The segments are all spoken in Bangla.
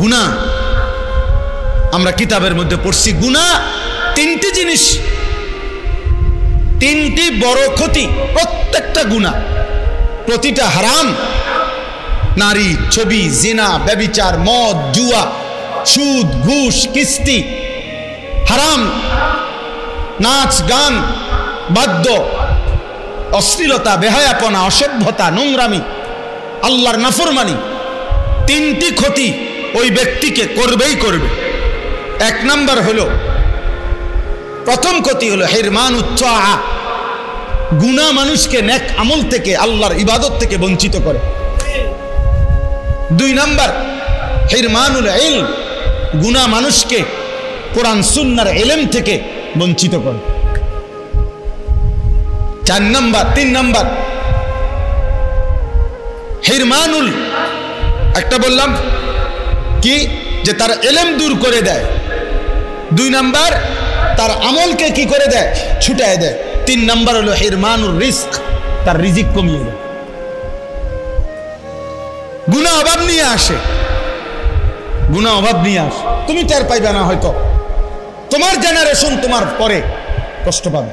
গুনাহ আমরা কিতাবের মধ্যে পড়ছি, গুনাহ তিনটি জিনিস, তিনটি বড় ক্ষতি। প্রত্যেকটা গুনাহ, প্রতিটা হারাম। নারী, ছবি, জিনা, ব্যভিচার, মদ, জুয়া, সুদ, ঘুষ, কিস্তি, হারাম, নাচ, গান, বাদ্য, অশ্লীলতা, বেহায়াপনা, অসভ্যতা, নোংরামি, আল্লাহর নাফরমানি, তিনটি ক্ষতি ওই ব্যক্তিকে করবেই করবে। এক নাম্বার হলো, প্রথম ক্ষতি হলো হিরমানুত তাআ, গুনাহ মানুষকে নেক আমল থেকে, আল্লাহর ইবাদত থেকে বঞ্চিত করে। দুই নাম্বার হিরমানুল ইলম, গুনাহ মানুষকে কোরআন সুন্নাহর ইলম থেকে বঞ্চিত করে। তিন নাম্বার হিরমানুল, একটা বললাম কি যে তার ইলম দূর করে দেয়। দুই নাম্বার তার আমলকে কি করে দেয়, ছুটায় দেয়। তিন নাম্বার হলো হিরমানুর রিজক, তার রিজিক কমিয়ে দেয়। গুনাহ অভাব নিয়ে আসে, গুনাহ অভাব নিয়ে আসে। তুমি টের পাইবে না, হয়তো তোমার জেনারেশন তোমার পরে কষ্ট পাবে।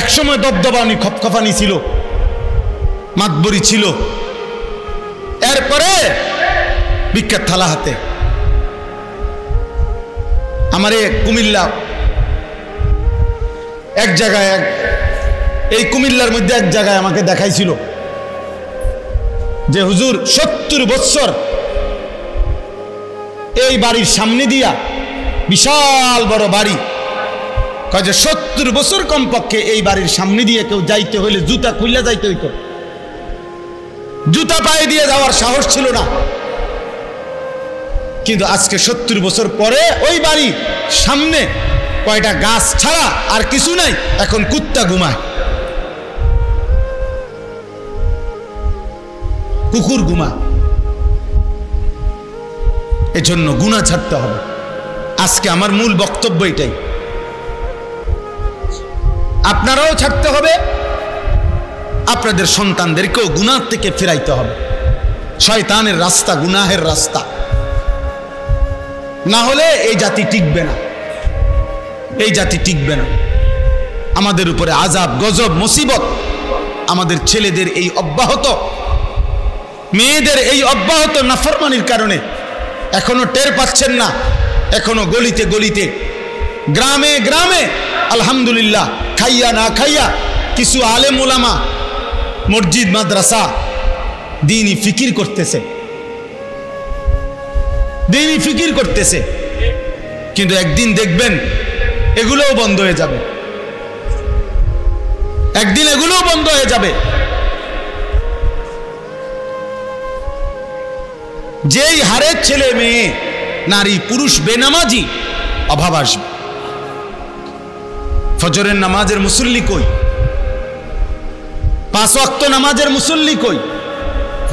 একসময় দবদবানি খপখপানি ছিল, মাতবরি ছিল, এরপরে বিখ্যাত থালা হাতে। আমারে কুমিল্লা এক জায়গায়, এই কুমিল্লার মধ্যে এক জায়গায় আমাকে দেখাইছিল যে হুজুর 70 বছর এই বাড়ির সামনে দিয়া, বিশাল বড় বাড়ি, কয় যে 70 বছর কমপক্ষে এই বাড়ির সামনে দিয়ে কেউ যাইতে হইলে জুতা খুললে যাইতে হইতো, জুতা পায়ে দিয়ে যাওয়ার সাহস ছিল না। কিন্তু আজকে 70 বছর পরে ওই বাড়ি সামনে কয়টা গাছ ছাড়া আর কিছু নাই, এখন কুত্তা ঘুমায়, কুকুর ঘুমায়। এজন্য গুনাহ ছাড়তে হবে। আজকে আমার মূল বক্তব্য এটাই, আপনারাও ছাড়তে হবে, আপনাদের সন্তানদেরকেও গুনাহ থেকে ফিরাইতে হবে। শয়তানের রাস্তা, গুনাহের রাস্তা, না হলে এই জাতি টিকবে না, এই জাতি টিকবে না। আমাদের উপরে আযাব, গজব, মুসিবত আমাদের ছেলেদের এই অব্যাহত, মেয়েদের এই অব্যাহত নাফরমানির কারণে এখনো টের পাচ্ছেন না। এখনো গলিতে গলিতে, গ্রামে গ্রামে আলহামদুলিল্লাহ খাইয়া না খাইয়া কিছু আলেম ওলামা মসজিদ মাদ্রাসা দ্বীনি ফিকির করতেছে, দ্বীনি ফিকির করতেছে। কিন্তু একদিন দেখবেন এগুলোও বন্ধ হয়ে যাবে, একদিন এগুলোও বন্ধ হয়ে যাবে। যেই হারে ছেলে মেয়ে, নারী পুরুষ বেনামাজি, অভাব আসবে। ফজরের নামাজের মুসল্লি কই? 5 ওয়াক্ত নামাজের মুসল্লি কই?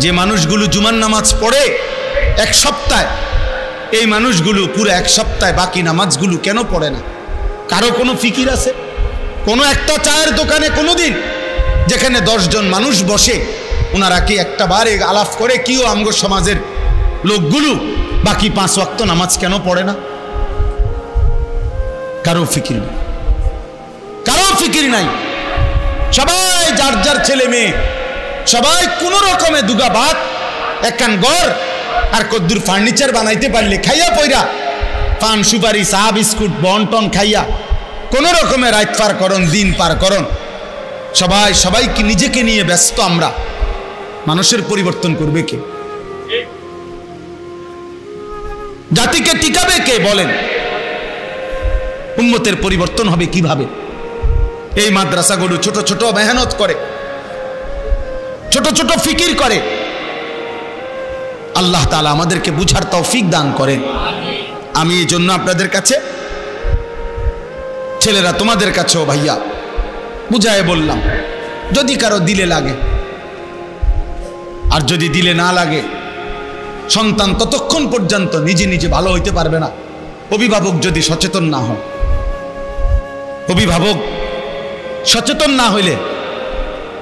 যে মানুষগুলো জুমার নামাজ পড়ে এক সপ্তাহে, এই মানুষগুলো পুরো এক সপ্তাহে বাকি নামাজগুলো কেন পড়ে না? কারো কোনো ফিকির আছে? কোনো একটা চায়ের দোকানে কোনোদিন যেখানে 10 জন মানুষ বসে, ওনারা কি একটা বারে আলাপ করে কিও আমগো সমাজের লোকগুলো বাকি 5 ওয়াক্ত নামাজ কেন পড়ে না? কারো ফিকির নেই, কারো ফিকির নাই। সবাই যার যার ছেলে মেয়ে, সবাই কোন রকমে দুগা ভাত, একখান ঘর আর কদ্দুর ফার্নিচার বানাইতে পারলে খাইয়া পয়রা, পান সুপারি চা বিস্কুট বন্টন খাইয়া কোন রকমে রাত পার করন, দিন পার করন। সবাই সবাইকে নিজেকে নিয়ে ব্যস্ত। আমরা মানুষের পরিবর্তন করবে কে? জাতিকে টিকাবে কে? বলেন। উম্মতের পরিবর্তন হবে কিভাবে? এই মাদ্রাসাগুলো ছোট ছোট মেহনত করে, ছোট ছোট ফিকির করে। আল্লাহ তাআলা আমাদেরকে বুঝার তৌফিক দান করেন। আমি এই জন্য আপনাদের কাছে, ছেলেরা তোমাদের কাছেও ভাইয়া বুঝায় বললাম, যদি কারো দিলে লাগে, আর যদি দিলে না লাগে, সন্তান ততক্ষণ পর্যন্ত নিজে নিজে ভালো হইতে পারবে না অভিভাবক যদি সচেতন না হয়। অভিভাবক সচেতন না হইলে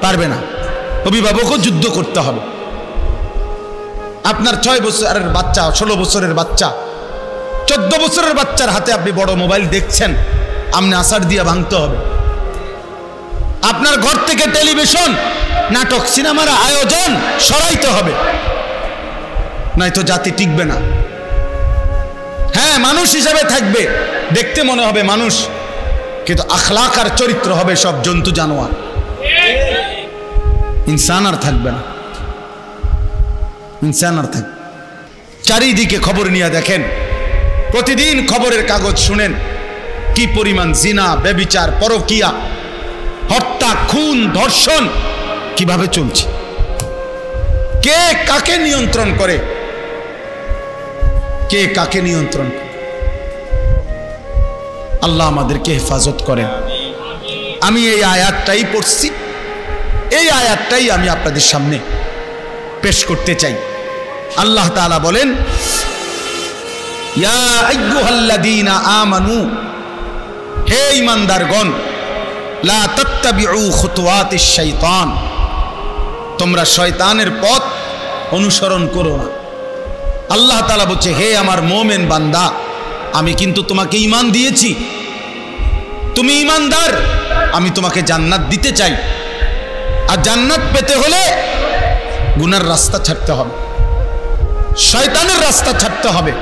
পারবে না, অভিভাবকও যুদ্ধ করতে হবে। আপনার 6 বছরের বাচ্চা, 16 বছরের বাচ্চা, 14 বছরের বাচ্চার হাতে আপনি বড় মোবাইল দেখছেন, আপনি আসার দিয়া ভাঙতে হবে। আপনার ঘর থেকে টেলিভিশন, নাটক, সিনেমার আয়োজন সরাইতে হবে, নয়তো জাতি টিকবে না। হ্যাঁ, মানুষ হিসাবে থাকবে, দেখতে মনে হবে মানুষ, কিন্তু আখলাক আর চরিত্র হবে সব জন্তু জানোয়ার, ইনসান আর থাকবে না, ইনসান আর থাকবে। চারিদিকে খবর নিয়ে দেখেন, প্রতিদিন খবরের কাগজ শুনেন কি পরিমাণ জিনা, ব্যভিচার, পরকিয়া, হত্যা, খুন, ধর্ষণ কিভাবে চলছে, কে কাকে নিয়ন্ত্রণ করে, কে কাকে নিয়ন্ত্রণ করে। আল্লাহ আমাদেরকে হেফাজত করেন। আমি এই আয়াতটাই পড়ছি, এই আয়াতটাই আমি আপনাদের সামনে পেশ করতে চাই। আল্লাহ তাআলা বলেন, ইয়া আইয়ুহাল্লাযীনা আমানু, হে ঈমানদারগণ, লা তাত্তাবিউ খুতুওয়াতিশ শাইতান, তোমরা শয়তানের পথ অনুসরণ করো না। আল্লাহ তাআলা বলছে, হে আমার মুমিন বান্দা, আমি কিন্তু তোমাকে ঈমান দিয়েছি, তুমি ঈমানদার, আমি তোমাকে জান্নাত দিতে চাই। আর জান্নাত পেতে হলে গুনার রাস্তা ছাড়তে হবে, শয়তানের রাস্তা ছাড়তে হবে।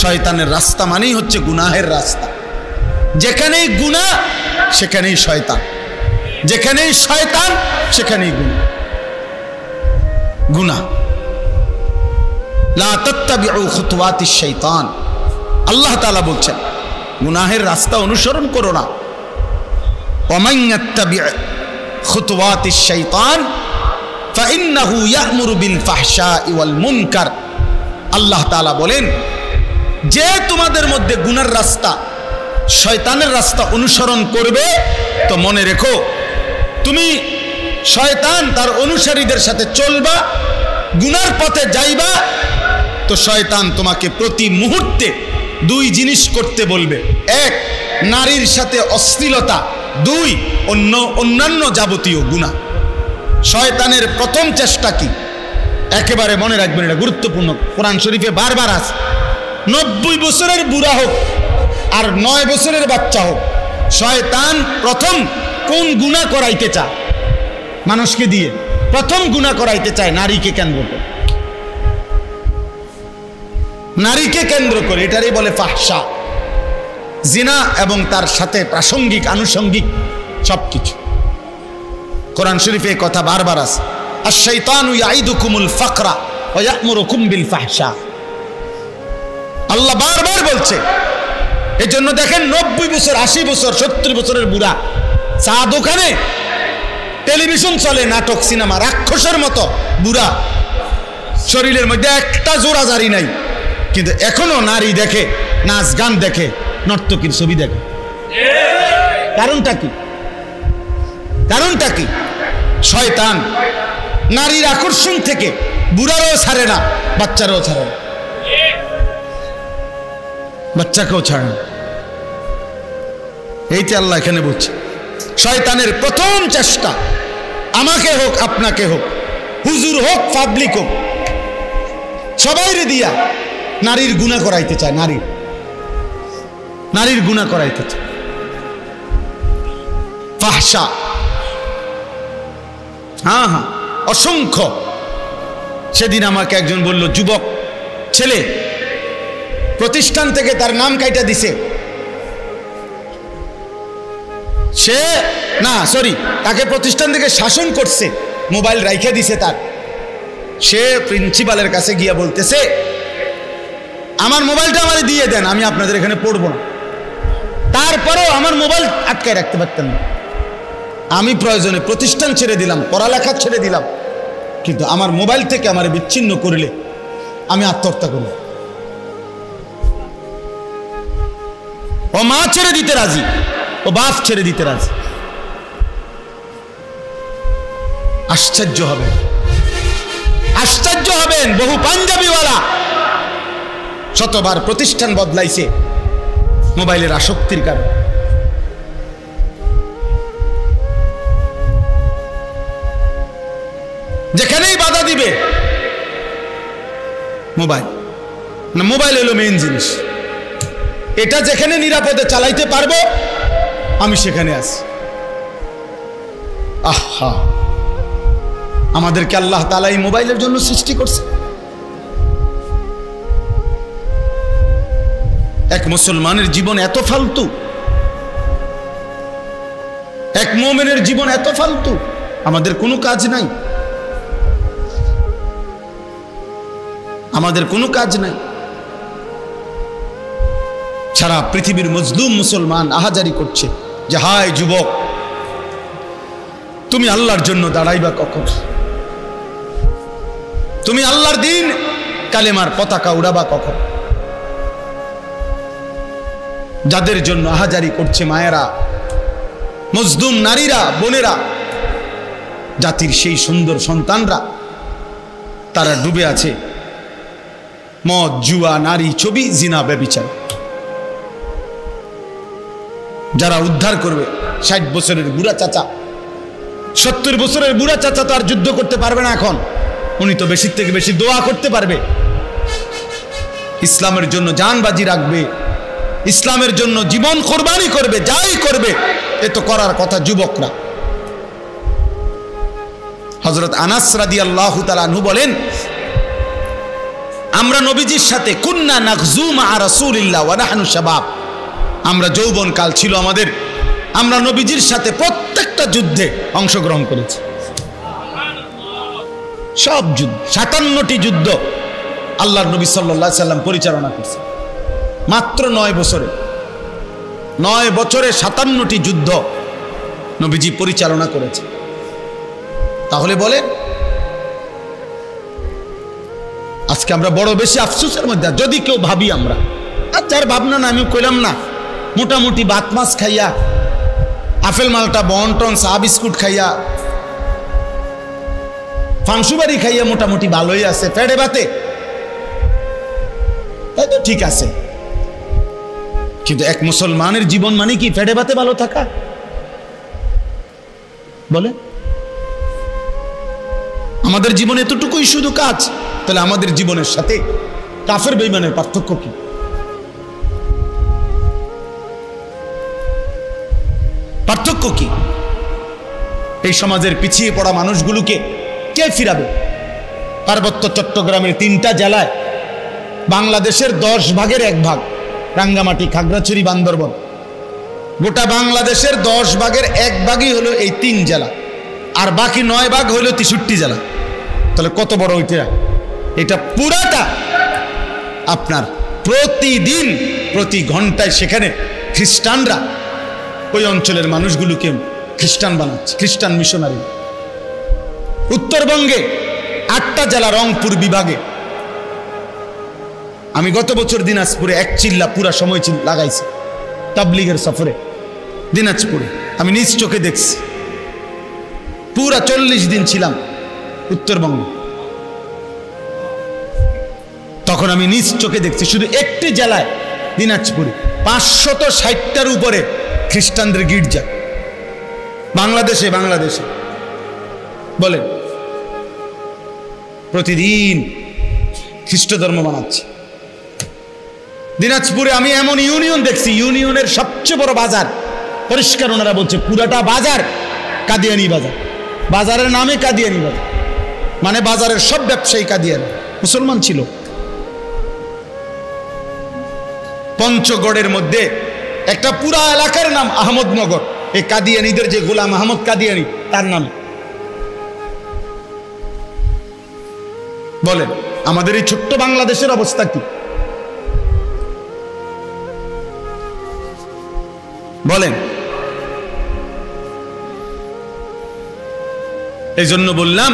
শয়তানের রাস্তা মানেই হচ্ছে গুনাহের রাস্তা। যেখানেই গুনাহ সেখানেই শয়তান, যেখানেই শয়তান সেখানেই গুনাহ। গুনাহ, লা তাত্তাবিউ খুতুওয়াতিশ শাইতান, আল্লাহ তাআলা বলছেন গুনাহের রাস্তা অনুসরণ করো না। ওয়া মান ইয়াত্তাবি খুতুওয়াতিশ শাইতান ফাইন্নাহু ইয়া'মুরু বিল ফাহশাই ওয়াল মুনকার। আল্লাহ তাআলা বলেন, যে তোমাদের মধ্যে গুনার রাস্তা, শয়তানের রাস্তা অনুসরণ করবে, তো মনে রেখো তুমি শয়তান তার অনুসারীদের সাথে চলবা, গুনার পথে যাইবা, তো শয়তান তোমাকে প্রতি মুহূর্তে 2 জিনিস করতে বলবে। 1, নারীর সাথে অশ্লীলতা, 2, অন্যান্য যাবতীয় গুনাহ। শয়তানের প্রথম চেষ্টা কি? একেবারে মনে রাখবেন, এটা গুরুত্বপূর্ণ, কোরআন শরীফে বারবার আছে। 90 বছরের বুড়া হোক আর 9 বছরের বাচ্চা হোক, শয়তান প্রথম কোন গুনাহ করাইতে চায় মানুষকে দিয়ে? প্রথম গুনাহ করাইতে চায় নারীকে কেন্দ্র করে, নারীকে কেন্দ্র করে। এটারই বলে ফাহশা, জিনা এবং তার সাথে প্রাসঙ্গিক আনুষঙ্গিক সবকিছু। কোরআন শরীফে এই কথা বারবার আছে, আশ-শাইতানু ইয়াইদুকুমুল ফাকরা ওয়া ইয়া'মুরুকুম বিল ফাহশা। আল্লাহ বারবার বলছে। এজন্য দেখেন 90 বছর, 80 বছর, 70 বছরের বুড়া, চা দোকানে, টেলিভিশন চলে, নাটক, সিনেমা, রাক্ষসের মতো বুড়া, শরীরের মধ্যে একটা জোড়াজারি নাই, কিন্তু এখনো নারী দেখে, নাচ গান দেখে, নর্তকীর ছবি দেখে। কারণটা কি? কারণটা কি? শয়তান নারীর আকর্ষণ থেকে বুড়ারও ছাড়ে না, বাচ্চারাও ছাড়ে না, বাচ্চাকেও ছাড়ে না। এইটা আল্লাহ এখানে বলছে, শয়তানের প্রথম চেষ্টা, আমাকে হোক আপনাকে হোক, হুজুর হোক পাবলিক হোক, সবাইরে দিয়া নারীর গুনাহ করাইতে চায়, নারীর গুনাহ করাইতে চায়, ফাহশা। হ্যাঁ হ্যাঁ, অসংখ্য। সেদিন আমাকে একজন বলল, যুবক ছেলে, প্রতিষ্ঠান থেকে তার নাম কাইটা দিছে, সে না সরি তাকে প্রতিষ্ঠান থেকে শাসন করছে, মোবাইল রাইখে দিছে তার। সে প্রিন্সিপালের কাছে গিয়া বলতেছে, আমার মোবাইলটা আমারে দিয়ে দেন, আমি আপনাদের এখানে পড়বো না। তারপরেও আমার মোবাইল আটকায় রাখতে পারতেন না। আমি প্রয়োজনে প্রতিষ্ঠান ছেড়ে দিলাম, পড়ালেখা ছেড়ে দিলাম, কিন্তু আমার মোবাইল থেকে আমার বিচ্ছিন্ন করলে আমি আত্মহত্যা করব। ও মা ছেড়ে দিতে রাজি, ও বাপ ছেড়ে দিতে রাজি। আশ্চর্য হবেন, আশ্চর্য হবেন, বহু পাঞ্জাবিওয়ালা শতবার প্রতিষ্ঠান বদলাইছে মোবাইলের আসক্তির কারণে। যেখানেই বাধা দিবে মোবাইল না, মোবাইল হলো মেইন জিনিস। এটা যেখানে নিরাপদে চালাইতে পারবো আমি সেখানে আছি। আহা, আমাদেরকে আল্লাহ তাআলা এই মোবাইলের জন্য সৃষ্টি করছে। এক মুসলমানের জীবন এত ফালতু, এক মুমিনের জীবন এত ফালতু, আমাদের কোনো কাজ নাই, আমাদের কোনো কাজ নাই। সারা পৃথিবীর মজলুম মুসলমান আহাজারি করছে যে হায় যুবক, তুমি আল্লাহর জন্য দাঁড়াইবা কখন? তুমি আল্লাহর দিন কালেমার পতাকা উড়াবা কখন? যাদের জন্য আহাজারি করছে মায়েরা, মজলুম নারীরা, বোনেরা, জাতির সেই সুন্দর সন্তানরা, তারা ডুবে আছে মদ, জুয়া, নারী, ছবি, জিনা, ব্যভিচার। যারা উদ্ধার করবে 60 বছরের বুড়া চাচা, 70 বছরের বুড়া চাচা তো আর যুদ্ধ করতে পারবে না এখন, উনি তো বেশির থেকে বেশি দোয়া করতে পারবে। ইসলামের জন্য জান বাজি রাখবে, ইসলামের জন্য জীবন কোরবানি করবে, যাই করবে, এ তো করার কথা যুবকরা। হযরত আনাস রাদিয়াল্লাহু তাআলা আনহু বলেন, আমরা নবীজির সাথে কুন্না নাগজু মা রাসূলিল্লাহ ওয়া নাহনু শাবাব, আমরা যৌবন কাল ছিল আমাদের, আমরা নবীজির সাথে প্রত্যেকটা যুদ্ধে অংশগ্রহণ করেছি। সব যুদ্ধ, 57টি যুদ্ধ আল্লাহর নবী সাল্লাল্লাহু আলাইহি সাল্লাম পরিচালনা করছে মাত্র 9 বছরে। 9 বছরে 57টি যুদ্ধ নবীজি পরিচালনা করেছে। তাহলে বলে আজকে আমরা বড় বেশি আফসোসের মধ্যে যদি কেউ ভাবি আমরা, আর যার ভাবনা না আমি কইলাম না, মোটামুটি ভাত মাছ খাইয়া, আপেল মালটা বন্টন, চা বিস্কুট খাইয়া, ফাংসুবাড়ি খাইয়া মোটামুটি ভালোই আছে, পেটে বাতে, তাই তো ঠিক আছে। কিন্তু এক মুসলমানের জীবন মানে কি পেটে বাতে ভালো থাকা? বলে আমাদের জীবনে এতটুকুই শুধু কাজ, তাহলে আমাদের জীবনের সাথে কাফের বেঈমানের পার্থক্য কি? পার্থক্য কি? এই সমাজের পিছিয়ে পড়া মানুষগুলোকে কে ফিরাবে? পার্বত্য চট্টগ্রামের 3টা জেলায় বাংলাদেশের 10 ভাগের 1 ভাগ, রাঙ্গামাটি, খাগড়াছড়ি, বান্দরবন, গোটা বাংলাদেশের 10 ভাগের 1 ভাগই হলো এই 3 জেলা, আর বাকি 9 ভাগ হলো 63 জেলা। তাহলে কত বড় ওইটা? এটা পুরাটা আপনার প্রতিদিন প্রতি ঘন্টায় সেখানে খ্রিস্টানরা ওই অঞ্চলের মানুষগুলোকে খ্রিস্টান বানাচ্ছে, খ্রিস্টান মিশনারি। উত্তরবঙ্গে 8টা জেলা, রংপুর বিভাগে। আমি গত বছর দিনাজপুরে 1 চিল্লা পুরা সময় লাগাইছি তাবলীগের সফরে দিনাজপুরে, আমি নিজ চোখে দেখছি। পুরা 40 দিন ছিলাম উত্তরবঙ্গে, তখন আমি নিজ চোখে দেখছি শুধু একটি জেলায় দিনাজপুরে 560টার উপরে খ্রিস্টানদের গির্জা। বাংলাদেশে বলেন প্রতিদিন খ্রিস্ট ধর্ম বানাচ্ছে। দিনাজপুরে আমি এমন ইউনিয়ন দেখছি, ইউনিয়নের সবচেয়ে বড় বাজার, পরিষ্কার ওনারা বলছে পুরাটা বাজার কাদিয়ানি বাজার। বাজারের নামে কাদিয়ানি বাজার, মানে বাজারের সব ব্যবসায়ী কাদিয়ানি, মুসলমান ছিল। পঞ্চগড়ের মধ্যে একটা পুরা এলাকার নাম আহমদনগর, এই কাদিয়ানিদের যে গোলাম আহমদ কাদিয়ানি তার নাম। বলেন আমাদের এই ছোট্ট বাংলাদেশের অবস্থা কি? বলেন। এই জন্য বললাম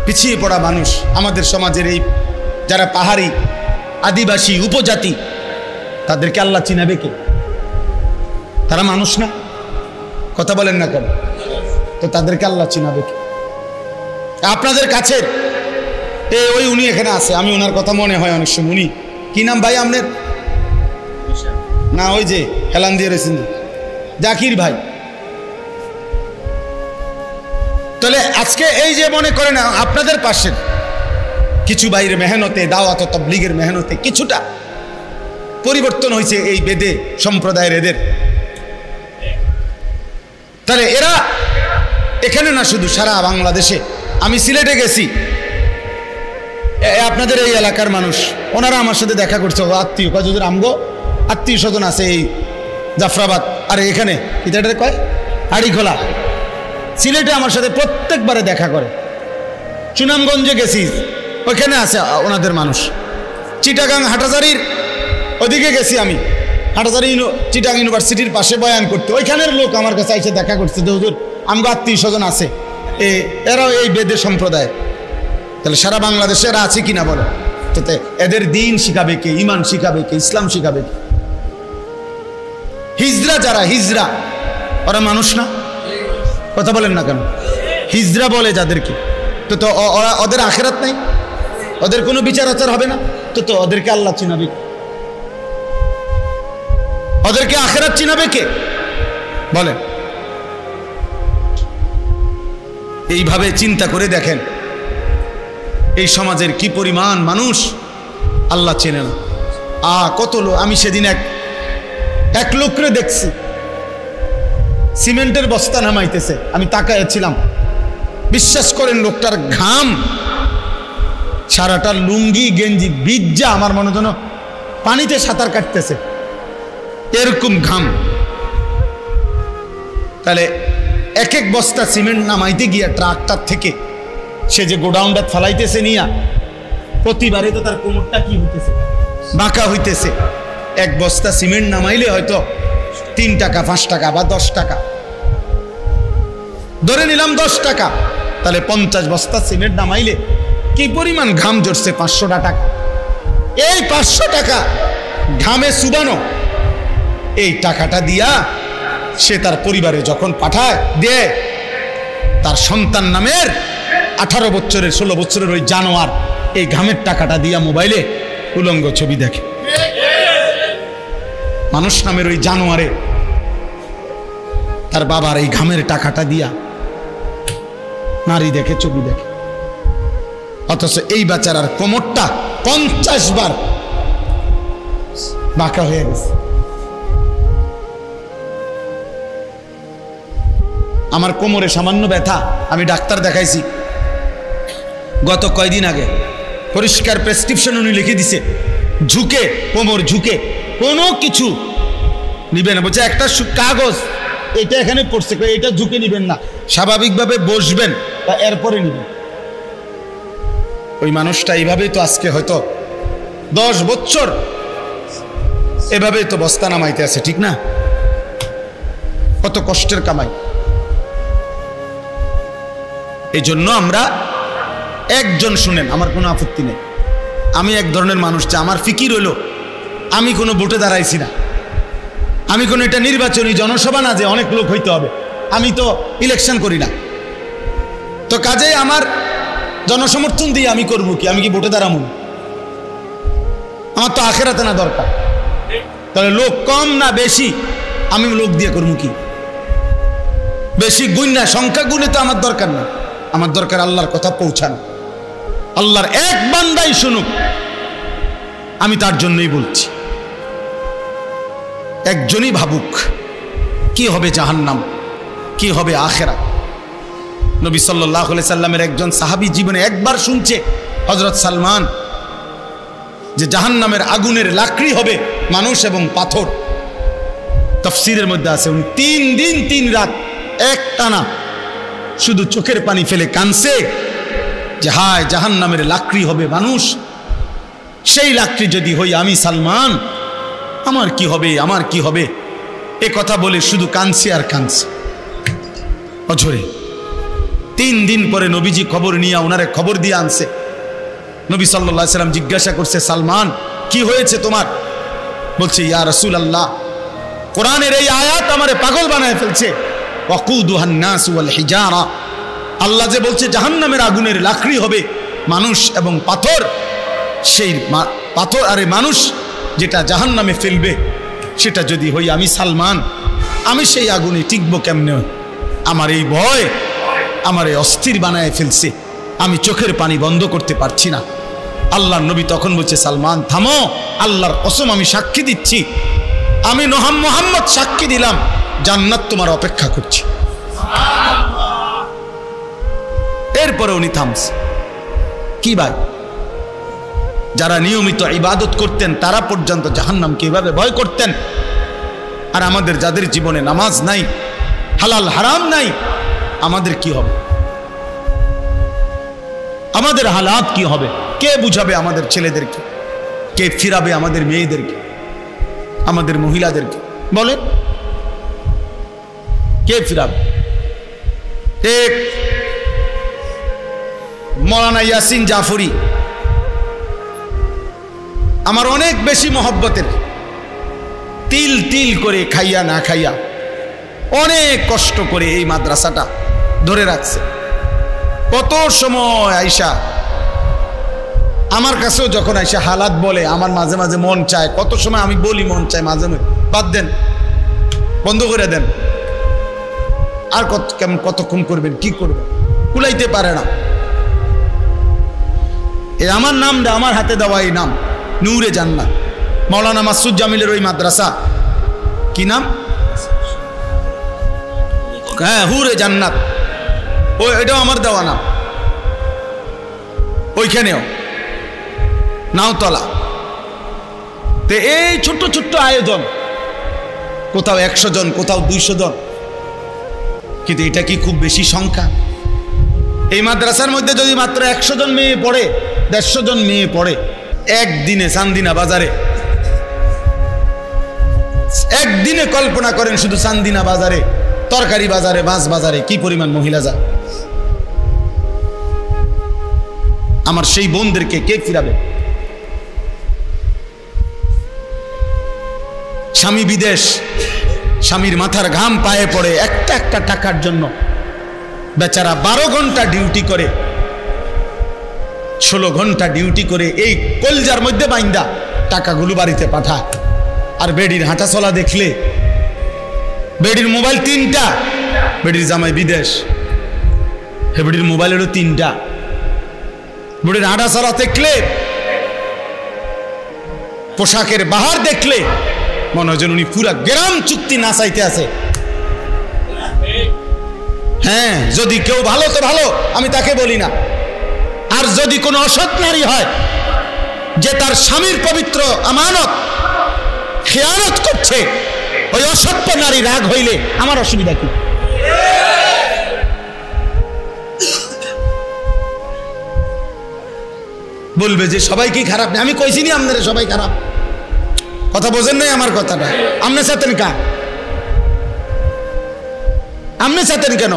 পিছিয়ে পড়া মানুষ আমাদের সমাজের, এই যারা পাহাড়ি, আদিবাসী, উপজাতি, তাদেরকে আল্লাহ চিনাবে কে? তারা মানুষ না? কথা বলেন না কেন? তো তাদেরকে আল্লাহ চিনাবে কে? আপনাদের কাছে ওই উনি এখানে আছে, আমি ওনার কথা মনে হয় অনেক সময়। উনি কি নাম ভাই আপনার? না ওই যে হেলান দিয়ে রয়েছেন জাকির ভাই। তাহলে আজকে এই যে মনে করেন আপনাদের পাশে কিছু বাইরে মেহনতে, দাওয়াত ও তাবলীগের মেহনতে কিছুটা পরিবর্তন হয়েছে এই বেদে সম্প্রদায়ের এদের। তাহলে এরা এখানে না, শুধু সারা বাংলাদেশে। আমি সিলেটে গেছি, আপনাদের এই এলাকার মানুষ, ওনারা আমার সাথে দেখা করছে, আত্মীয় কয় যদি আমগো আত্মীয় স্বজন আছে এই জাফরাবাদ, আর এখানে এটা কয় হাড়িখোলা। সিলেটে আমার সাথে প্রত্যেকবারে দেখা করে। সুনামগঞ্জে গেছি, ওইখানে আছে ওনাদের মানুষ। চিটাগাং হাটাজারির ওদিকে গেছি আমি, হাটাজারি চিটাগাং ইউনিভার্সিটির পাশে বয়ান করতে, ওইখানের লোক আমার কাছে এসে দেখা করছে যে হুজুর আমগো আত্মীয় স্বজন আছে, এরাও এই বেদে সম্প্রদায়। তাহলে সারা বাংলাদেশে এরা আছে কিনা বলে? তো এদের দিন শিখাবে কে, ইমান শিখাবে কে, ইসলাম শিখাবে কে? হিজরা যারা, হিজরা ওরা মানুষ না? কথা বলেন না কেন? হিজরা বলে যাদেরকে, তো ওরা, ওদের আখেরাত নাই, ওদের কোনো বিচার আচার হবে না, তো ওদেরকে আল্লাহ চিনাবে, ওদেরকে আখেরাত চিনাবে কে বলে? এইভাবে চিন্তা করে দেখেন এই সমাজের কি পরিমাণ মানুষ আল্লাহ চেনে না। কত লোক, আমি সেদিন এক লোকরে দেখছি সিমেন্টের বস্তা নামাইতেছে, আমি তাকাইছিলাম, বিশ্বাস করেন লোকটার ঘাম সারাটা লুঙ্গি গেঞ্জি ভিজা, আমার মনে যেন পানিতে সাঁতার কাটতেছে, এরকম ঘাম। তাহলে এক এক বস্তা সিমেন্ট নামাইতে গিয়া ট্রাক্টর থেকে সে যে গোডাউনটা ফালাইতেছে নিয়া, প্রতিবারে তো তার কোমরটা কি হইতেছে, বাঁকা হইতেছে। এক বস্তা সিমেন্ট নামাইলে হয়তো 3 টাকা 5 টাকা বা 10 টাকা, ধরে নিলাম 10 টাকা, তাহলে 50 বস্তা সিমেন্ট নামাইলে কি পরিমাণ ঘাম ঝরছে? 500 টাকা। এই 500 টাকা ঘামে চুবানো এই টাকাটা দিয়া সে তার পরিবারে যখন পাঠায় দেয়, তার সন্তান নামের 18 বছরের 16 বছরের ওই জানোয়ার এই ঘামের টাকাটা দিয়া মোবাইলে উলঙ্গ ছবি দেখে। মানুষ নামের ওই জানোয়ারে তার বাবার এই ঘামের টাকাটা দিয়া নারী দেখে, ছবি দেখে। অথচ এই বেচারার কোমরটা 50 বার বাঁকা হয়ে গেছে। আমার কোমরে সামান্য ব্যথা, আমি ডাক্তার দেখাইছি গত কয়দিন আগে, পরিষ্কার প্রেসক্রিপশন উনি লিখে দিছে, ঝুঁকে, কোমর ঝুঁকে, কোনো কিছু নিবে না। বলছে একটা কাগজ এটা এখানে পড়ছে, এটা ঝুঁকে নিবেন না, স্বাভাবিকভাবে বসবেন বা এরপরে নিবেন। ওই মানুষটা এইভাবেই তো আজকে হয়তো 10 বছর এভাবেই তো বস্তা নামাইতে আছে, ঠিক না? কত কষ্টের কামাই। এই জন্য আমরা একজন, শুনেন, আমার কোনো আপত্তি নেই, আমি এক ধরনের মানুষ, যে আমার ফিকির হইল আমি কোনো ভোটে দাঁড়াইছি না, আমি কোনো এটা নির্বাচনী জনসভা না যে অনেক লোক হইতে হবে, আমি তো ইলেকশন করি না, তো কাজেই আমার জনসমর্থন দিয়ে আমি করবো কি? আমি কি ভোটে দাঁড়াবো? আমার তো আখেরাতে না দরকার। তাহলে লোক কম না বেশি, আমি লোক দিয়ে করবো কি? বেশি গুণ না, সংখ্যা গুণে তো আমার দরকার না, আমার দরকার আল্লাহর কথা পৌঁছানো, আল্লাহর এক বান্দাই শুনুক, আমি তার জন্যই বলছি। একজনই ভাবুক কি হবে জাহান্নাম, কি হবে আখেরাত। নবী সাল্লাল্লাহু আলাইহি সাল্লামের একজন সাহাবী জীবনে একবার শুনছে হযরত সালমান যে জাহান্নামের আগুনের লাকড়ি হবে মানুষ এবং পাথর। তাফসীরের মধ্যে আছে উনি 3 দিন 3 রাত একটানা শুধু চোখের পানি ফেলে কাঁদছে যে হায় জাহান্নামের লাকড়ি হবে মানুষ, সেই লাকড়ি যদি হই আমি সালমান, আমার কি হবে, আমার কি হবে? এ কথা বলে শুধু কাঁদছে আর কাঁদছে অঝরে। 3 দিন পরে নবীজি খবর নিয়ে ওনারে খবর দিয়ে আনছে। নবী সাল্লাল্লাহু আলাইহি সাল্লাম জিজ্ঞাসা করছে, সালমান কি হয়েছে তোমার? বলছে, ইয়া রাসূলুল্লাহ, কোরআনের এই আয়াত আমারে পাগল বানায় ফেলছে। ওয়াকুদুহান নাস ওয়াল হিজারা, আল্লাহ যে বলছে জাহান্নামের আগুনের লাকড়ি হবে মানুষ এবং পাথর, সেই পাথর আরে মানুষ যেটা জাহান্নামে ফেলবে, সেটা যদি হই আমি সালমান, আমি সেই আগুনে টিকবো কেমনে? আমার এই ভয় আমার এই অস্থির বানায় ফেলছে, আমি চোখের পানি বন্ধ করতে পারছি না। আল্লাহর নবী তখন বলছে, সালমান থামো, আল্লাহর কসম আমি সাক্ষী দিচ্ছি, আমি মুহাম্মদ সাক্ষী দিলাম জান্নাত তোমার অপেক্ষা করছে। এরপরে উনি থামছে। কি ভাই, যারা নিয়মিত ইবাদত করতেন তারা পর্যন্ত জাহান্নামকে এভাবে ভয় করতেন, আর আমাদের যাদের জীবনে নামাজ নাই, হালাল হারাম নাই, আমাদের কি হবে? আমাদের হালাত কি হবে? কে বুঝাবে আমাদের ছেলেদেরকে? কে ফিরাবে আমাদের মেয়েদেরকে, আমাদের মহিলাদেরকে? বলেন, কে ফিরাবে? এক মৌলানা ইয়াসিন জাফরি আমার অনেক বেশি মহব্বতের, তিল তিল করে খাইয়া না খাইয়া অনেক কষ্ট করে এই মাদ্রাসাটা ধরে রাখছে। কত সময় আইসা আমার কাছেও যখন আইসা হালাত বলে, আমার মাঝে মাঝে মন চায়, কত সময় আমি বলি মন চায়, মাঝে মাঝে বাদ দেন, বন্ধ করে দেন, আর কতক্ষণ করবেন, কি করবেন, কুলাইতে পারে না। এই আমার নামটা আমার হাতে দেওয়া এই নাম নূরে জান্নাত, মাওলানা মাসুদ জামিলের ওই মাদ্রাসা, কি নাম? হ্যাঁ, হুরে জান্নাত, এটাও আমার দেওয়া নাম। ওইখানেও নাওতলা। তো এই ছোট্ট ছোট্ট আয়োজন, কোথাও 100 জন, কোথাও 200 জন, কিন্তু এটা কি খুব বেশি সংখ্যা? এই মাদ্রাসার মধ্যে যদি মাত্র 100 জন মেয়ে পড়ে, 150 জন মেয়ে পড়ে, একদিনে চান্দিনা বাজারে, একদিনে কল্পনা করেন শুধু চান্দিনা বাজারে, তরকারি বাজারে, মাছ বাজারে কি পরিমাণ মহিলা যায়। আমার সেই বোনদেরকে কে ফিরাবে? স্বামী বিদেশ, স্বামীর মাথার ঘাম পায়ে পড়ে একটা একটা টাকার জন্য, বেচারা 12 ঘন্টা ডিউটি করে, 16 ঘন্টা ডিউটি করে এই কলজার মধ্যে বাইন্দা টাকাগুলো বাড়িতে পাঠায়। আর বেডির হাঁটা চলা দেখলে, বেডির মোবাইল 3টা, বেডির জামাই বিদেশ, হে বেডির মোবাইলেরও 3টা, বেডির হাঁটা চলা দেখলে, পোশাকের বাহার দেখলে মনে হয় যেন উনি পুরা গ্রাম চুক্তি নাচাইতে আছে। হ্যাঁ, যদি কেউ ভালো তো ভালো, আমি তাকে বলি না। আর যদি কোনো অসৎ নারী হয় যে তার স্বামীর পবিত্র আমানত খেয়ানত করছে, ওই অসভ্য নারী রাগ হইলে আমার অসুবিধা কি? বলবে যে সবাই কি খারাপ? আমি কইছি নি আপনারা সবাই খারাপ, কথা বোঝেন নাই আমার কথাটা। আপনি চাতেন কা? আপনি চাতেন কেন?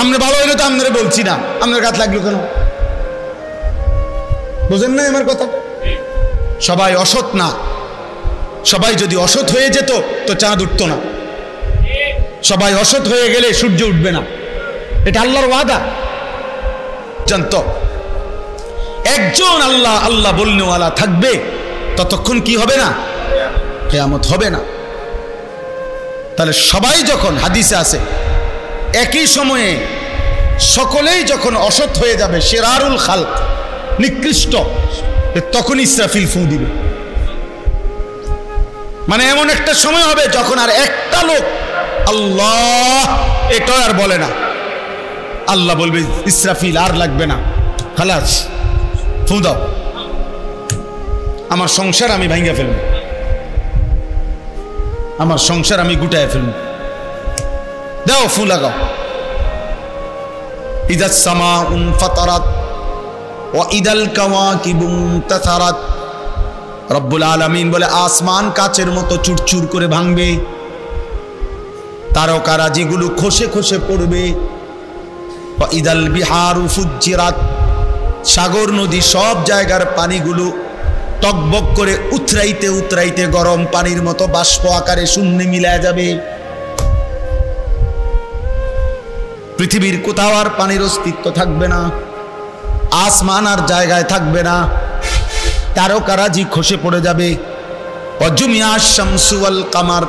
আপনি ভালো হইলে তো আপনারা বলছি না, আপনার গাত লাগলো কেন? বোঝেন নাই আমার কথা? সবাই অসৎ না। সবাই যদি অসৎ হয়ে যেত তো চাঁদ উঠতো না। সবাই অসৎ হয়ে গেলে সূর্য উঠবে না, এটা আল্লাহর ওয়াদা। জানতো একজন আল্লাহ আল্লাহ বলনেওয়ালা থাকবে, ততক্ষণ কি হবে না? কিয়ামত হবে না। তাহলে সবাই যখন, হাদিসে আছে, একই সময়ে সকলেই যখন অসৎ হয়ে যাবে, শিরারুল খালক, নিকৃষ্ট, তখন ইসরাফিল ফু দিবে। মানে এমন একটা সময় হবে যখন আর একটা লোক আল্লাহ এটা আর বলে না, আল্লাহ বলবে ইসরাফিল আর লাগবে না, খালাস ফু দাও, আমার সংসার আমি ভাঙ্গা ফেলব, আমার সংসার আমি গুটায় ফেলব, দাও ফু লাগাও। ইদাস সামাউন ফাতারাত ওয়া ইদাল কাওয়াকিবুন তাসারাত, রব্বুল আলামিন বলে আসমান কাচের মতো চুরচুর করে ভাঙবে, তারকারাজিগুলো খসে খসে পড়বে। ওয়া ইদাল বিহারু ফুজ্জিরাত, সাগর নদী সব জায়গার পানিগুলো টকবক করে উতরাইতে উতরাইতে গরম পানির মতো বাষ্প আকারে শূন্যে মিলায় যাবে। পৃথিবীর কোথাও আর পানির অস্তিত্ব থাকবে না, আসমান আর জায়গায় থাকবে না, তারকারাজি খসে পড়ে যাবে। অজুমিয়া শামসু ওয়াল কামার,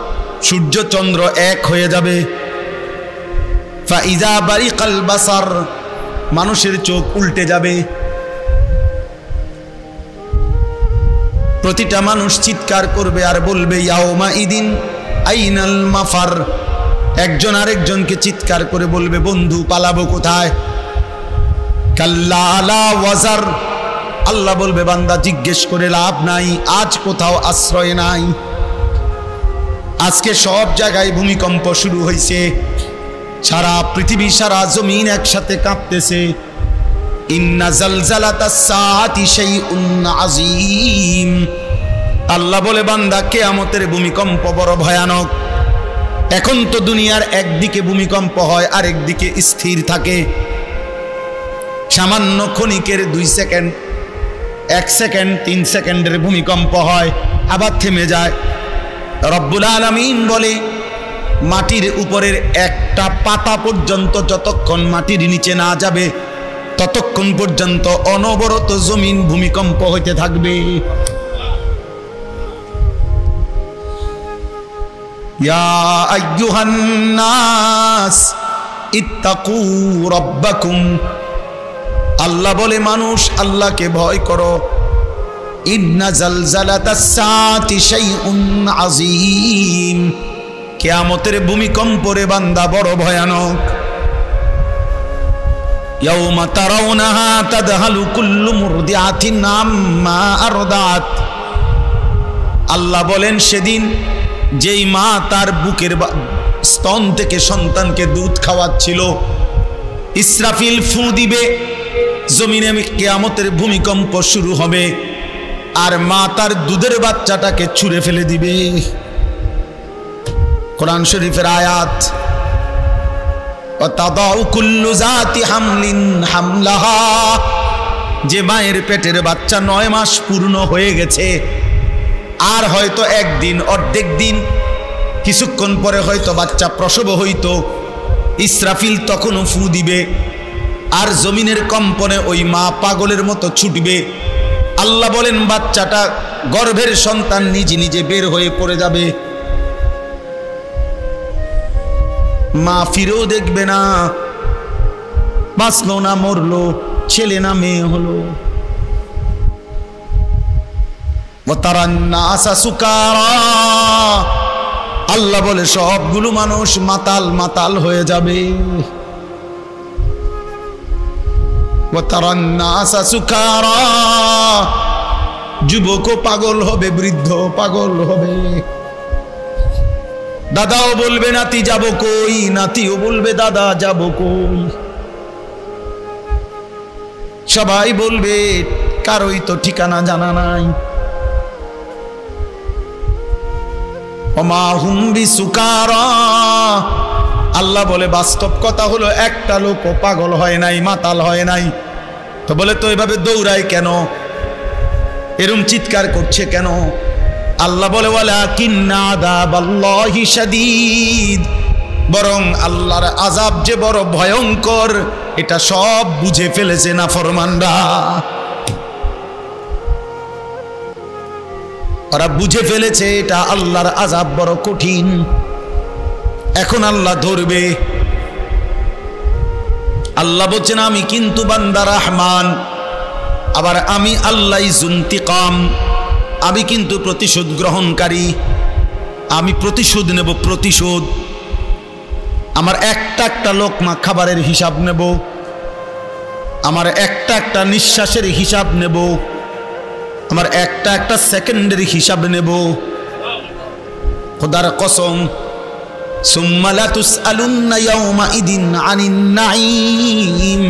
সূর্য চন্দ্র এক হয়ে যাবে। ফাইজা বারিকাল বাসার, মানুষের চোখ উল্টে যাবে। প্রতিটা মানুষ চিৎকার করবে আর বলবে ইয়াউমা ইদিন আইনাল মাফার। একজন আরেকজনকে চিৎকার করে বলবে বন্ধু পালাবো কোথায়? কাল্লা লা ওয়াজার। আল্লাহ বলবে বান্দা জিজ্ঞেস করে লাভ নাই, আজ কোথাও আশ্রয় নাই। আজকে সব জায়গায় ভূমিকম্প শুরু হয়েছে, সারা পৃথিবী সারা জমিন একসাথে কাঁপতেছে। ইন্না জালজালাতাস সাআতি শাইউন আযীম। আল্লাহ বলে বান্দা কিয়ামতের ভূমিকম্প বড় ভয়ানক। এখন তো দুনিয়ার একদিকে ভূমিকম্প হয় আর একদিকে স্থির থাকে। সামান্য ক্ষণিকের 2 সেকেন্ড, 1 সেকেন্ড, 3 সেকেন্ডের ভূমিকম্প হয়, আবার থেমে যায়। রব্বুল আলামিন বলে মাটির উপরের একটা পাতা পর্যন্ত যতক্ষণ মাটির নিচে না যাবে ততক্ষণ পর্যন্ত অনবরত জমিন ভূমিকম্প হইতে থাকবে। ইয়া আইয়ুহান নাস ইত্তাকু রাব্বাকুম। আল্লাহ বলে মানুষ আল্লাহকে ভয় করো। ইন্না জালজালাতাস সাআতি শাইউন আযীম। কিয়ামতের ভূমিকম্প রে বান্দা বড় ভয়ানক। ইয়াউমা তারাউনাহা তাদহালু কুল্লু মুরদিআতিন আম্মা আরদাত। আল্লাহ বলেন সেদিন যেই মা তার বুকের স্তন থেকে সন্তানকে দুধ খাওয়াচ্ছিল, ইসরাফিল ফু দিবে, জমিনে কিয়ামতের ভূমিকম্প শুরু হবে, আর মা তার দুধের বাচ্চাটাকে ছুঁড়ে ফেলে দিবে। কোরআন শরীফের আয়াত। ওয়াতাদাউ কুল্লু যাতি হামলিন হামলাহা। যে মায়ের পেটের বাচ্চা 9 মাস পূর্ণ হয়ে গেছে, আর হয়তো একদিন অর্ধেক দিন কিছুক্ষণ পরে হয়তো বাচ্চা প্রসব হইতো, ইসরাফিল তখনও ফু দিবে, আর জমিনের কম্পনে ওই মা পাগলের মতো ছুটবে। আল্লাহ বলেন বাচ্চাটা গর্ভের সন্তান নিজে নিজে বের হয়ে পড়ে যাবে, মা ফিরেও দেখবে না, বাঁচলো না মরলো, ছেলে না মেয়ে হলো। আল্লাহ বলে সবগুলো মানুষ মাতাল মাতাল হয়ে যাবে। যুবকও পাগল হবে, বৃদ্ধ পাগল হবে। দাদাও বলবে নাতি যাব কই, নাতিও বলবে দাদা যাব কই। সবাই বলবে কারোই তো ঠিকানা জানা নাই। ওমা হুম বিসুকারা। আল্লাহ বলে বাস্তব কথা হলো একটা লোকও পাগল হয় নাই, মাতাল হয় নাই। তো বলে তো এভাবে দৌড়ায় কেন, এরম চিৎকার করছে কেন? আল্লাহ বলে ওয়ালাকিন্না আযাবাল্লাহি শাদীদ। বরং আল্লাহর আযাব যে বড় ভয়ঙ্কর এটা সব বুঝে ফেলেছে নাফরমানরা। ওরা বুঝে ফেলেছে এটা আল্লাহর আযাব বড় কঠিন। এখন আল্লাহ ধরবে। আল্লাহ বলছেন আমি কিন্তু বান্দা রহমান, আবার আমি আল্লাহ যুন্তিকাম, আমি কিন্তু প্রতিশোধ গ্রহণকারী। আমি প্রতিশোধ নেব, প্রতিশোধ। আমার একটা একটা লোকমা খাবারের হিসাব নেব, আমার একটা একটা নিঃশ্বাসের হিসাব নেব, আমার একটা একটা সেকেন্ডের হিসাব নেব। খোদার কসম, সুম্মা লা তুসআলুন্না ইয়াওমাইদিন আনিন নাঈম।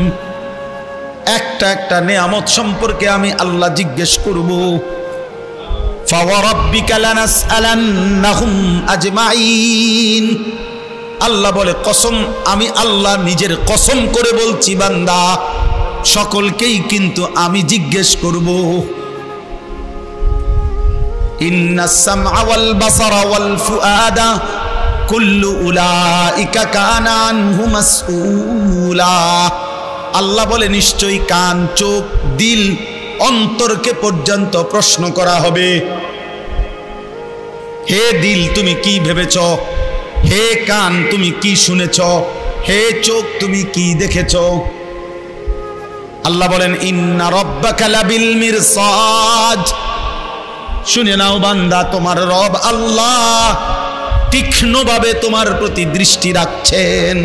একটা একটা নেয়ামত সম্পর্কে আমি আল্লাহ জিজ্ঞেস করব। ফাওয়ারাব্বিকা লানাসআলান্নাহুম আজমাইন। আল্লাহ বলে কসম, আমি আল্লাহ নিজের কসম করে বলছি বান্দা সকলকেই কিন্তু আমি জিজ্ঞেস করব। ইন্নাস সামআ ওয়াল বাসারা ওয়াল ফুআদা কুল্লু উলাইকা কানা আনহু মাসউলা। আল্লাহ বলে নিশ্চয়ই কান, চোখ, দিল, অন্তরকে পর্যন্ত প্রশ্ন করা হবে। হে দিল তুমি কি ভেবেছ, হে কান তুমি কি শুনেছ, হে চোখ তুমি কি দেখেছ। আল্লাহ বলেন ইন্না রাব্বাকা লাবিল মিরসাদ। শুনে নাও বান্দা, তোমার রব আল্লাহ তীক্ষ্ণভাবে তোমার প্রতি দৃষ্টি রাখছেন।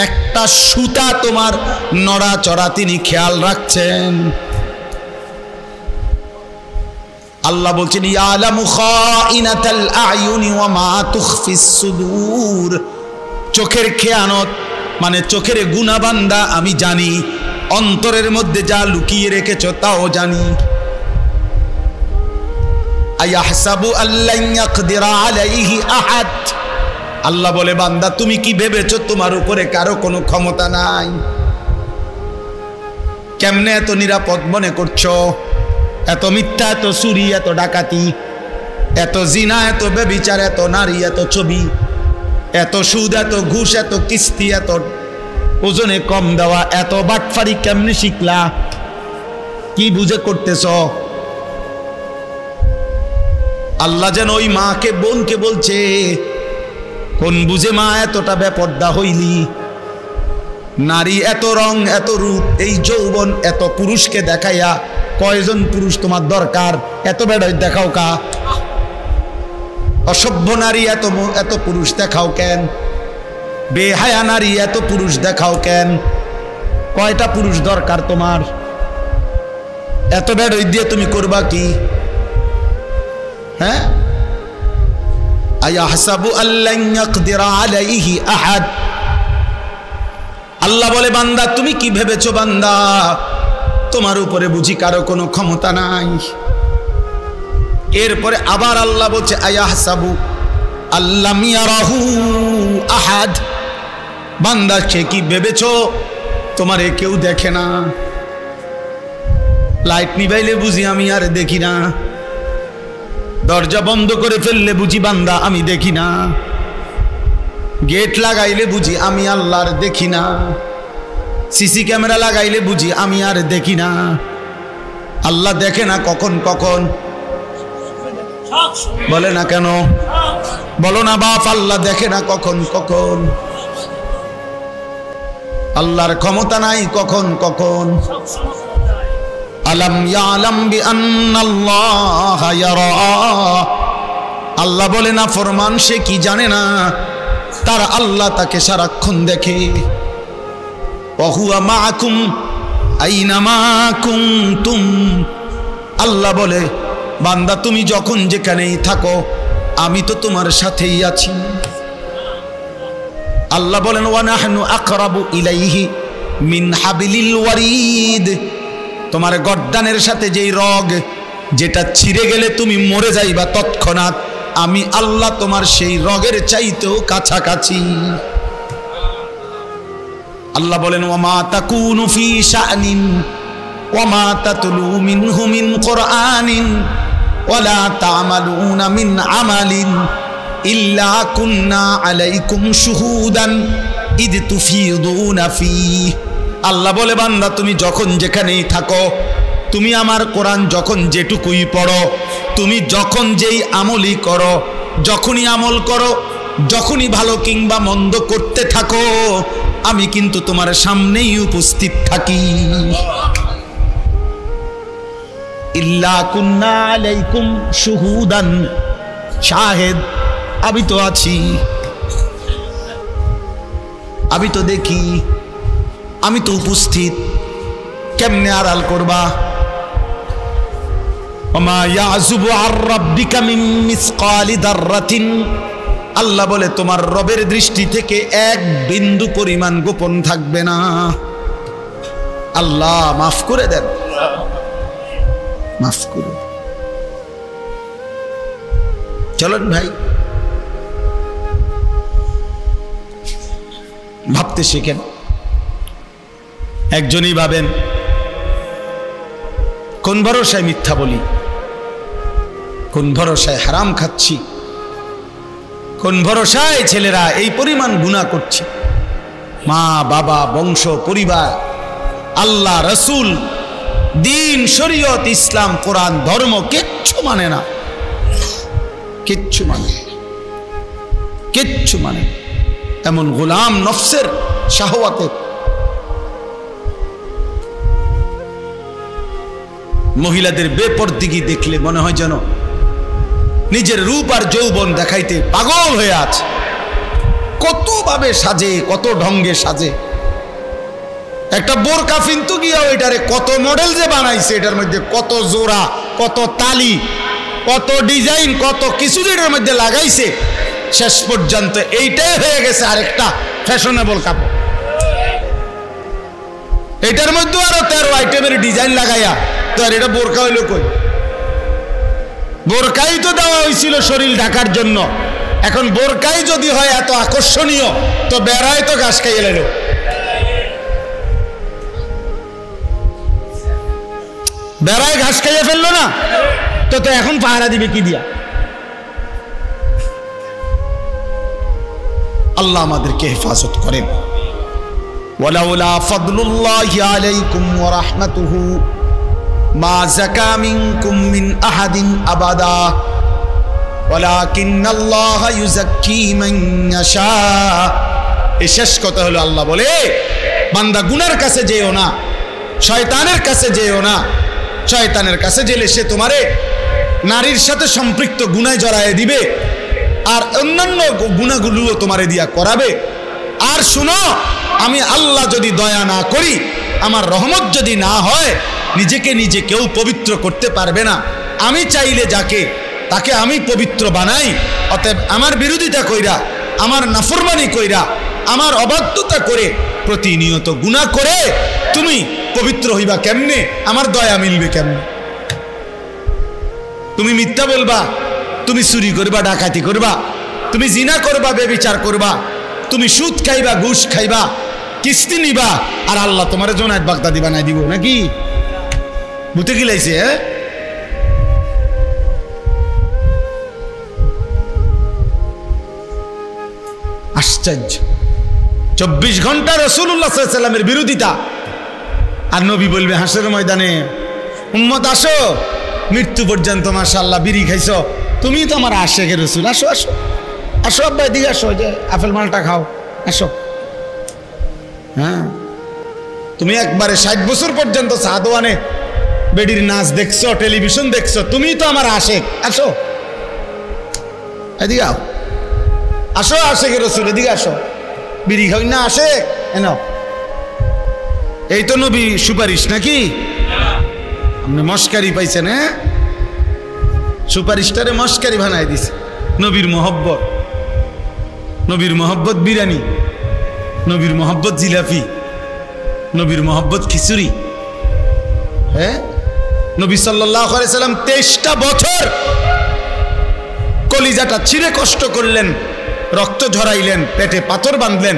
একটা সুতা তোমার নড়াচড়া তিনি খেয়াল রাখছেন। আল্লাহ বলছেন ইয়ালামু খাইনাতাল আয়ুনি ওয়া মা তুখফিস সুদূর। চোখের খেয়ানত মানে চোখের গুনাহ বান্দা আমি জানি, অন্তরের মধ্যে যা লুকিয়ে রেখেছো তাও জানি। আয়াহসাবু আল্লান ইয়াকদিরা আলাইহি আহাদ। আল্লাহ বলে বান্দা তুমি কি ভেবেছো তোমার উপরে কারো কোনো ক্ষমতা নাই? কেমনে এত নিরাপদ মনে করছো? এত মিথ্যা, এত চুরি, এত ডাকাতি, এত জিনা, এত ব্যভিচার, এত নারী, এত ছবি, এত সুদ, এত ঘুষ, এত কিস্তি, এত ওজনে কম দেওয়া, এত বাটফারি কেমনে শিখলা? কি বুঝে করতেছ? আল্লাহ যেন ওই মাকে বোনকে বলছে, কোন বুঝে মা এতটা বেপর্দা হইলি? নারী এত রং, এত রূপ, এই যৌবন, এত পুরুষকে দেখাইয়া কয়জন পুরুষ তোমার দরকার? এত বেড়াই দেখাও কা? অসভ্য নারী এত এত পুরুষ দেখাও কেন? বেহায়া নারী এত পুরুষ দেখাও কেন? কয়টা পুরুষ দরকার তোমার? এত বেড়াই দিয়ে তুমি করবা কি? হ্যাঁ, আয়াহসাবু আল্লান ইয়াকদিরা আলাইহি আহাদ। আল্লাহ বলে বান্দা তুমি কি ভেবেছো বান্দা তোমার উপরে বুঝি কারো কোনো ক্ষমতা নাই? এরপরে আবার আল্লাহ বলছে আয়াহসাবু আল্লাম ইয়ারাহু আহাদ। বান্দা সে কি ভেবেছো তোমারে কেউ দেখে না? লাইট নিভাইলে বুঝি আমি আর দেখি না, দরজা বন্ধ করে ফেললে বুঝি বান্দা আমি দেখি না, গেট লাগাইলে বুঝি আমি আল্লাহর দেখি না, সিসি ক্যামেরা লাগাইলে বুঝি আমি আর দেখি না? আল্লাহ দেখে না কখন কখন? বলে না কেন? বলো না বাপ, আল্লাহ দেখে না কখন কখন? আল্লাহর ক্ষমতা নাই কখন কখন? আলাম ইয়ালাম বিআন্নাল্লাহা ইয়ারা। আল্লাহ বলে না ফরমান সে কি জানে না তার আল্লাহ তাকে সারাক্ষণ দেখে। ওয়া হুয়া মাআকুম আইনামা কুনতুম। আল্লাহ বলে বান্দা তুমি যখন যেখানেই থাকো আমি তো তোমার সাথেই আছি। আল্লাহ বলেন ওয়া নাহনু আকরাবু ইলাইহি মিন হাবিলিল ওয়ারিদ। তোমার গর্দানের সাথে যেই রগ যেটা ছিঁড়ে গেলে তুমি মরে যাইবা তৎক্ষণাৎ, আমি আল্লাহ তোমার সেই রগের চাইতেও কাছাকাছি। আল্লাহ বলেন ওয়া মা তাকুনু ফি শা'নিন ওয়া মা তাতলু মিনহু মিন কুরআনিন ওয়া লা তা'মালুনা মিন আমালিন ইল্লা কুন্না আলাইকুম শুহুদান ইদ তুফিদুনা ফীহি। আল্লাহ বলে বান্দা তুমি যখন যেখানেই থাকো, তুমি আমার কোরআন যখন যেটুকুই পড়ো, তুমি যখন যেই আমলই করো, যখনই আমল করো, যখনই ভালো কিংবা মন্দ করতে থাকো, আমি কিন্তু তোমার সামনেই উপস্থিত থাকি। ইল্লা কুন্না আলাইকুম শুহুদান, শাহেদ আমি তো আছি, আমি তো দেখি, আমি তো উপস্থিত। কেমনে আড়াল করবা? ওমা ইয়াযুবু আর রাব্বিকা মিন মিসকালি দাররাতিন। আল্লাহ বলে তোমার রবের দৃষ্টি থেকে এক বিন্দু পরিমাণ গোপন থাকবে না। আল্লাহ মাফ করে দেন, মাফ করুন। চলুন ভাই ভাবতে শেখেন। একজনই ভাবেন কোন ভরসায় মিথ্যা বলি, কোন ভরসায় হারাম খাচ্ছি, কোন ভরসায় ছেলেরা এই পরিমাণ গুনাহ করছে। মা বাবা বংশ পরিবার আল্লাহ রসুল দিন শরীয়ত ইসলাম কোরআন ধর্ম কিচ্ছু মানে না, কিচ্ছু মানে, কিচ্ছু মানে। এমন গোলাম নফসের শাহওয়াতে মহিলাদের বেপরদিগি দেখলে মনে হয় যেন নিজের রূপ আর যৌবন দেখাইতে পাগল হয়ে আছে। কতভাবে সাজে, কত ঢঙ্গে সাজে। একটা বোরকা কিন্তু গিয়া এটারে কত মডেল যে বানাইছে, এটার মধ্যে কত জোড়া, কত তালি, কত ডিজাইন, কত কিছু এটার মধ্যে লাগাইছে। শেষ পর্যন্ত এইটাই হয়ে গেছে আরেকটা ফ্যাশনেবল কাপড়। এটার মধ্যে আরো 13 আইটেমের ডিজাইন লাগাইয়া তো আর এটা বোরকা হইল কই? বোরকাই তো দেওয়া হয়েছিল শরীর ঢাকার জন্য। এখন বোরকাই যদি হয় এত আকর্ষণীয়, তো বেড়ায় তো ঘাস খাইয়ে এলো। বেড়ায় ঘাস খাইয়ে ফেললো না, তো তো এখন পাহারা দিবে কি দিয়া? আল্লাহ আমাদেরকে হেফাজত করেন। ওয়ালাউলা ফাদলুল্লাহি আলাইকুম ওয়া রাহমাতুহু মা যাকা মিনকুম মিন আহাদিন আবাদা ওয়ালাকিন্নাল্লাহা ইউযাক্কি মান ইয়াশা। এই শেষ কথা হলো আল্লাহ বলে, বান্দা গুনার কাছে যেও না, শয়তানের কাছে যেও না। শয়তানের কাছে গেলে সে তোমারে নারীর সাথে সম্পৃক্ত গুনায় জড়ায় দিবে, আর অন্যান্য গুনাহগুলোও তোমারে দিয়া করাবে। আর শুনো, আমি আল্লাহ যদি দয়া না করি, আমার রহমত যদি না হয়, নিজেকে নিজে কেউ পবিত্র করতে পারবে না। আমি চাইলে যাকে তাকে আমি পবিত্র বানাই। অতএব আমার বিরোধিতা কইরা, আমার নাফরমানি কইরা, আমার অবাধ্যতা করে, প্রতিনিয়ত গুনাহ করে তুমি পবিত্র হইবা কেমনে? আমার দয়া মিলবে কেমনে? তুমি মিথ্যা বলবা, তুমি চুরি করবা, ডাকাতি করবা, তুমি জিনা করবা, বেবিচার করবা, তুমি সুদ খাইবা, ঘুষ খাইবা, কিস্তি নিবা, আর আল্লাহ তোমার জোনায়েত বাগদাদি বানাই দিব নাকি? বুঝতে কি লাইছে? আশ্চর্য। 24 ঘন্টা রাসূলুল্লাহ সাল্লাল্লাহু আলাইহি ওয়াসাল্লামের বিরোধিতা, আর নবী বলবে হাসরের ময়দানে, উম্মত আসো, মৃত্যু পর্যন্ত মাশাআল্লাহ বিড়ি খাইছো, তুমি তো আমার আশেকের রাসূল, আসো আসো আসো, আব্বা এদিকে আসো, যে আপেল মালটা খাও, আসো। হ্যাঁ, তুমি একবারে 60 বছর পর্যন্ত সাদওয়ানে বেডির নাচ দেখছো, টেলিভিশন দেখছো, তুমি তো আমার আশেক, আসো এদিকে আও, আসো আশেকের রাসূল, এদিকে আসো, বিড়ি খাও না আশেক এনো। এই তো নবী সুপারিশ নাকি? আপনি মস্কারি পাইছেন? হ্যাঁ, সুপারিশটারে মস্কারি বানাই দিছে। নবীর মোহব্বত, নবীর মোহব্বত বিরিয়ানি, নবীর মোহব্বত জিলাপি, নবীর মোহব্বত খিচুড়ি। হ্যাঁ, নবী সাল্লাল্লাহু আলাইহি সাল্লাম 23টা বছর কলিজাটা ছিঁড়ে কষ্ট করলেন, রক্ত ঝরাইলেন, পেটে পাথর বাঁধলেন,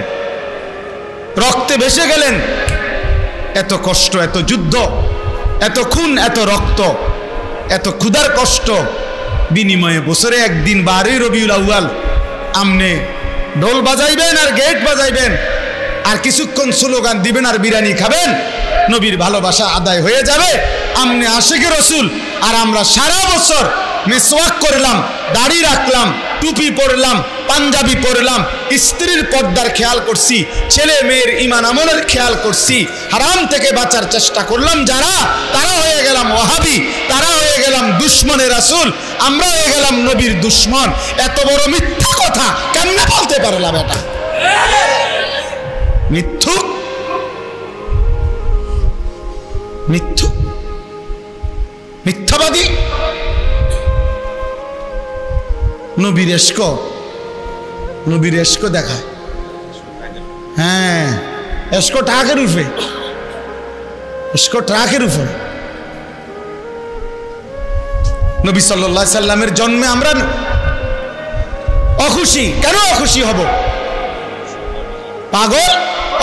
রক্তে ভেসে গেলেন। এত কষ্ট, এত যুদ্ধ, এত খুন, এত রক্ত, এত ক্ষুধার কষ্ট বিনিময়ে বছরে একদিন 12 রবিউল আউয়াল আমনে ঢোল বাজাইবেন আর গেট বাজাইবেন, আর কিছুক্ষণ স্লোগান দিবেন আর বিরিয়ানি খাবেন, নবীর ভালোবাসা আদায় হয়ে যাবে। আমনে আশিকে রাসূল, আর আমরা সারা বছর মেসওয়াক করলাম, দাড়ি রাখলাম, টুপি পরলাম, পাঞ্জাবি পরলাম, স্ত্রীর পর্দার খেয়াল করছি, ছেলে মেয়ের ঈমান আমলের খেয়াল করছি, হারাম থেকে বাঁচার চেষ্টা করলাম যারা, তারা হয়ে গেলাম ওয়াহাবি, তারা হয়ে গেলাম দুশমনে রাসূল, আমরা হয়ে গেলাম নবীর দুশমন। এত বড় মিথ্যা কথা কেমনে বলতে পারলাম? এটা মিথ্যুক, মিথ্যুক, মিথ্যাবাদী। নবীর এশক, নবীর এশক দেখায়। হ্যাঁ, এশক ট্রাকের উপরে, এশক ট্রাকের উপরে। নবী সাল্লাল্লাহু আলাইহি সাল্লামের জন্মে আমরা অখুশি কেন? অখুশি হব পাগল?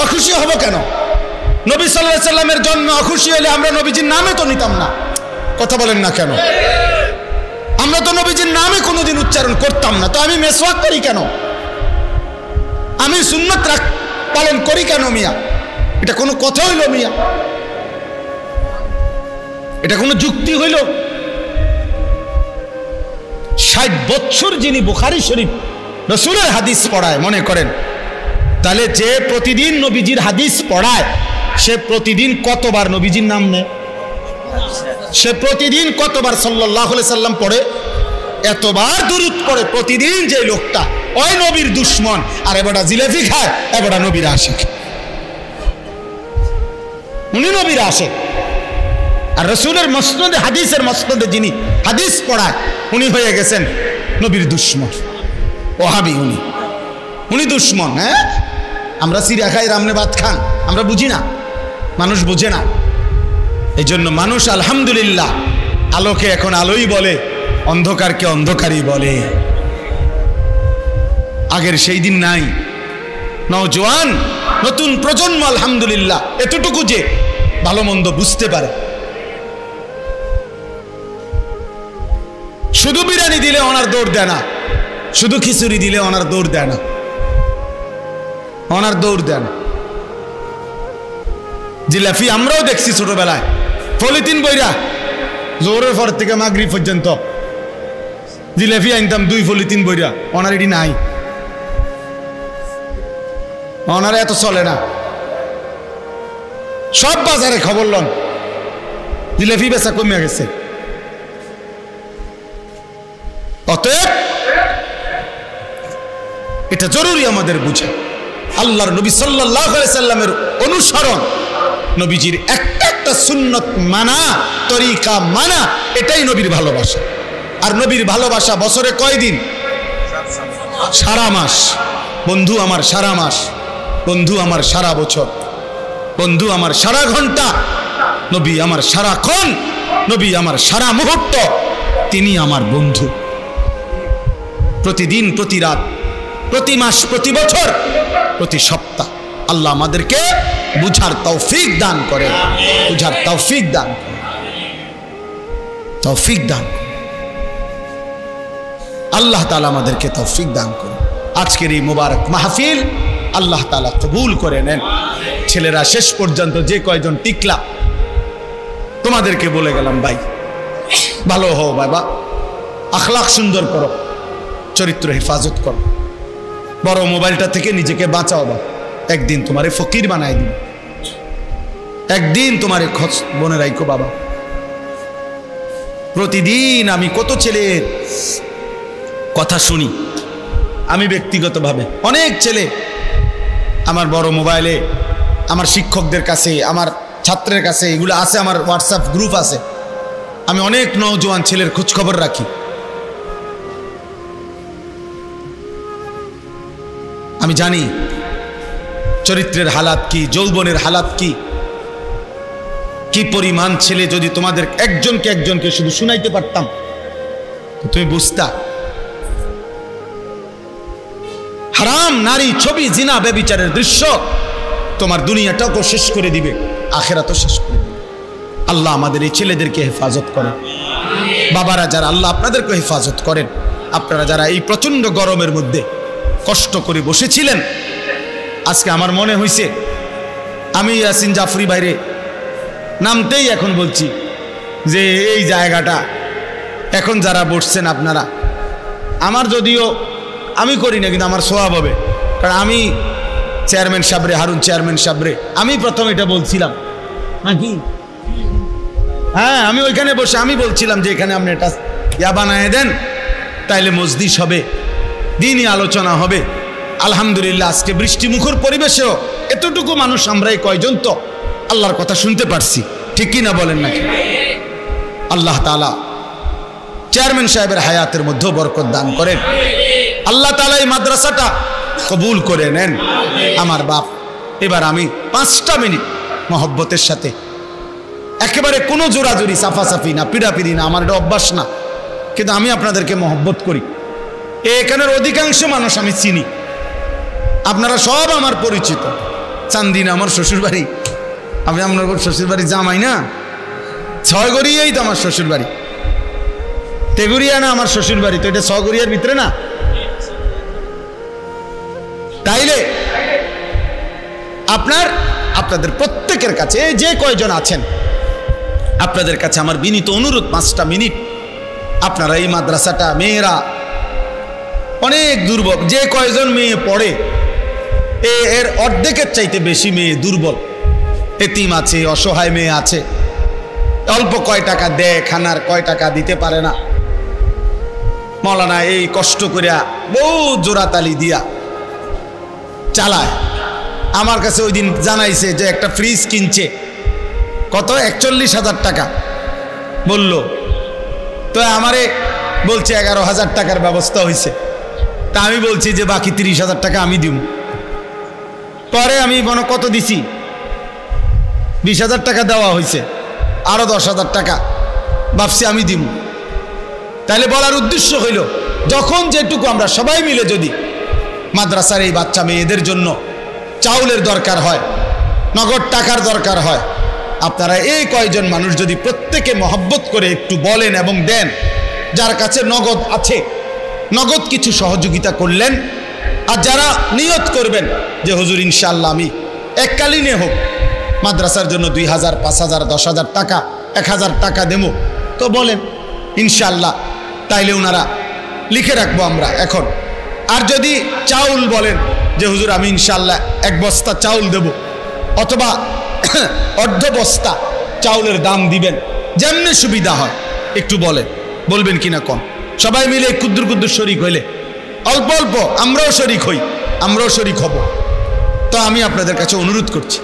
অখুশি হব কেন? নবী সাল্লাল্লাহু আলাইহি সাল্লামের জন্মে অখুশি হলে আমরা নবীজির নামে তো নিতাম না। কথা বলেন না কেন? আমরা তো নবীজির নামে কোনোদিন উচ্চারণ করতাম না। তো আমি মেসওয়াক করি কেন? আমি সুন্নাত পালন করি কেন মিয়া? এটা কোনো কথা হইল মিয়া? এটা কোনো যুক্তি হইল? 60 বছর যিনি বুখারী শরীফ রাসূলের হাদিস পড়ায়, মনে করেন তাহলে যে প্রতিদিন নবীজির হাদিস পড়ায়, সে প্রতিদিন কতবার নবীজির নাম নেয়? সে প্রতিদিন কতবার সাল্লাল্লাহু আলাইহি সাল্লাম পড়ে? এতবার দুরূদ পড়ে প্রতিদিন যে লোকটা, ওই নবীর দুশ্মন। আর এবারটা জিলাপি খায়, এবারটা নবীর আশিক। উনি নবীর আশিক। আর রাসূলের মসনদে, হাদিসের মসনদে যিনি হাদিস পড়ায়, উনি হয়ে গেছেন নবীর দুশ্মন, ওহাবি। উনি দুশ্মন। হ্যাঁ, আমরা সিরা খাই, রামনে ভাত খান, আমরা বুঝি না, মানুষ বুঝে না। এই জন্য মানুষ আলহামদুলিল্লাহ আলোকে এখন আলোই বলে, অন্ধকারকে অন্ধকারই বলে। আগের সেই দিন নাই। নওজোয়ান নতুন প্রজন্ম আলহামদুলিল্লাহ এতটুকু যে ভালো মন্দ বুঝতে পারে। শুধু বিরিয়ানি দিলে ওনার দৌড় দেয় না, শুধু খিচুড়ি দিলে ওনার দৌড় দেয় না, ওনার দৌড় দেয় না। জিলাপি আমরাও দেখছি ছোটবেলায়, পলিথিন বইরা জোরের পর থেকে মাগরিব পর্যন্ত জিলাপি আনতাম 2 পলিথিন বইরা। ওনার এটি নাই, ওনার এত চলে না। সব বাজারে খবর লন, জিলাপি বেচা কমে গেছে। অতএব এটা জরুরি আমাদের বুঝা। আল্লাহর নবী সাল্লাল্লাহু আলাইহি সাল্লামের অনুসরণ, নবীজির একটা সুন্নত মানা, তরিকা মানা, এটাই নবীর ভালোবাসা। আর নবীর ভালোবাসা বছরে কয় দিন? সারা মাস। বন্ধু আমার সারা মাস, বন্ধু আমার সারা বছর, বন্ধু আমার সারা ঘন্টা, নবী আমার সারাক্ষণ, নবী আমার সারা মুহূর্ত, তিনি আমার বন্ধু। প্রতিদিন, প্রতি রাত, প্রতি মাস, প্রতি বছর, প্রতি সপ্তাহ আল্লাহ আমাদেরকে বুঝার তৌফিক দান করে, বুঝার তৌফিক দান করে, তৌফিক দান করে। আল্লাহ তাআলা আমাদেরকে তৌফিক দান করে। আজকের এই মুবারক মাহফিল আল্লাহ তাআলা কবুল করে নেন। ছেলেরা শেষ পর্যন্ত যে কয়জন টিকলা, তোমাদেরকে বলে গেলাম ভাই, ভালো হও বাবা, আখলাক সুন্দর করো, চরিত্র হেফাজত করো, বড় মোবাইলটা থেকে নিজেকে বাঁচাও বা একদিন তোমারে ফকির বানায় দিবে, একদিন তোমারে খোঁজ বনে রাখো বাবা। প্রতিদিন আমি কত ছেলের কথা শুনি, আমি ব্যক্তিগতভাবে অনেক ছেলে আমার বড় মোবাইলে, আমার শিক্ষকদের কাছে, আমার ছাত্রের কাছে, এগুলো আছে, আমার হোয়াটসঅ্যাপ গ্রুপ আছে। আমি অনেক নওজোয়ান ছেলের খোঁজ খবর রাখি। আমি জানি চরিত্রের হালাত কি, যৌবনের হালাত কি, কি পরিমাণ ছেলে। যদি তোমাদের একজনকে শুধু শুনাইতে পারতাম তুমি বুঝতা। হারাম নারী, ছবি, জিনা, ব্যভিচারের দৃশ্য তোমার দুনিয়াটাও শেষ করে দিবে, আখিরাতও শেষ করে দিবে। আল্লাহ আমাদের এই ছেলেদেরকে হেফাজত করেন। বাবারা যারা, আল্লাহ আপনাদেরকে হেফাজত করেন। আপনারা যারা এই প্রচন্ড গরমের মধ্যে কষ্ট করে বসেছিলেন, আজকে আমার মনে হয়েছে আমি ইয়াসিন জাফরি বাইরে নামতেই এখন বলছি যে এই জায়গাটা এখন যারা বসছেন আপনারা, আমার যদিও আমি করি না, কিন্তু আমার সোয়াব হবে। কারণ আমি চেয়ারম্যান সাহেবরে, হারুন চেয়ারম্যান সাহেবরে আমি প্রথম এটা বলছিলাম নাকি, হ্যাঁ, আমি ওইখানে বসে আমি বলছিলাম যে এখানে আপনি এটা ইয়া বানায় দেন, তাইলে মজলিস হবে, দিনই আলোচনা হবে। আলহামদুলিল্লাহ আজকে বৃষ্টিমুখর পরিবেশেও এতটুকু মানুষ আমরা এই কয়জন তো আল্লাহর কথা শুনতে পারছি, ঠিক কি না বলেন নাকি? আল্লাহ তাআলা চেয়ারম্যান সাহেবের হায়াতের মধ্যেও বরকত দান করেন। আল্লাহ তাআলা এই মাদ্রাসাটা কবুল করে নেন। আমার বাপ, এবার আমি 5টা মিনিট মহব্বতের সাথে, একেবারে কোনো জোরাজুরি, সাফাসাফি না, পিড়াপিড়ি না, আমার এটা অভ্যাস না, কিন্তু আমি আপনাদেরকে মহব্বত করি। এখানের অধিকাংশ মানুষ আমি চিনি, আপনারা সব আমার পরিচিত। চান্দিনা আমার শ্বশুর বাড়ি, আমি আপনার শ্বশুর বাড়ি জামাই না, 6 গড়িয়াই তো আমার শ্বশুর বাড়ি, তেগুরিয়া না আমার শ্বশুর বাড়ি, তো এটা 6 গড়িয়ার ভিতরে না। তাইলে আপনাদের প্রত্যেকের কাছে, যে কয়জন আছেন, আপনাদের কাছে আমার বিনীত অনুরোধ, 5টা মিনিট আপনারা এই মাদ্রাসাটা, মেয়েরা অনেক দুর্বল, যে কয়জন মেয়ে পড়ে এর অর্ধেকের চাইতে বেশি মেয়ে দুর্বল, এতিম আছে, অসহায় মেয়ে আছে, অল্প কয় টাকা দেয় খানার, কয় টাকা দিতে পারে না। মৌলানা এই কষ্ট করিয়া বহু জোড়াতালি দিয়া চালায়। আমার কাছে ওই দিন জানাইছে যে একটা ফ্রিজ কিনছে, কত 41,000 টাকা বলল। তো আমারে বলছে 11,000 টাকার ব্যবস্থা হয়েছে। তা আমি বলছি যে বাকি 30,000 টাকা আমি দিব। পরে আমি মনে কত দিছি, 20,000 টাকা দেওয়া হয়েছে, আরো 10,000 টাকা ভাবছি আমি দিব। তাহলে বলার উদ্দেশ্য হইল, যখন যেটুকু আমরা সবাই মিলে যদি মাদ্রাসার এই বাচ্চা মেয়েদের জন্য চাউলের দরকার হয়, নগদ টাকার দরকার হয়, আপনারা এই কয়জন মানুষ যদি প্রত্যেকে মহব্বত করে একটু বলেন এবং দেন, যার কাছে নগদ আছে নগদ কিছু সহযোগিতা করলেন, আর যারা নিয়ত করবেন যে হুজুর ইনশাআল্লাহ আমি এককালীনে হোক মাদ্রাসার জন্য 2,000, 5,000, 10,000 টাকা, 1,000 টাকা দেব, তো বলেন ইনশাআল্লাহ, তাইলে ওনারা লিখে রাখবো আমরা এখন। আর যদি চাউল বলেন যে হুজুর আমি ইনশাআল্লাহ 1 বস্তা চাউল দেব, অথবা অর্ধ বস্তা চাউলের দাম দিবেন, যেমনি সুবিধা হয় একটু বলবেন কিনা কম, সবাই মিলে ক্ষুদ্র ক্ষুদ্র শরিক হইলে, অল্প অল্প আমরাও শরিক হই, আমরাও শরিক হব। তো আমি আপনাদের কাছে অনুরোধ করছি,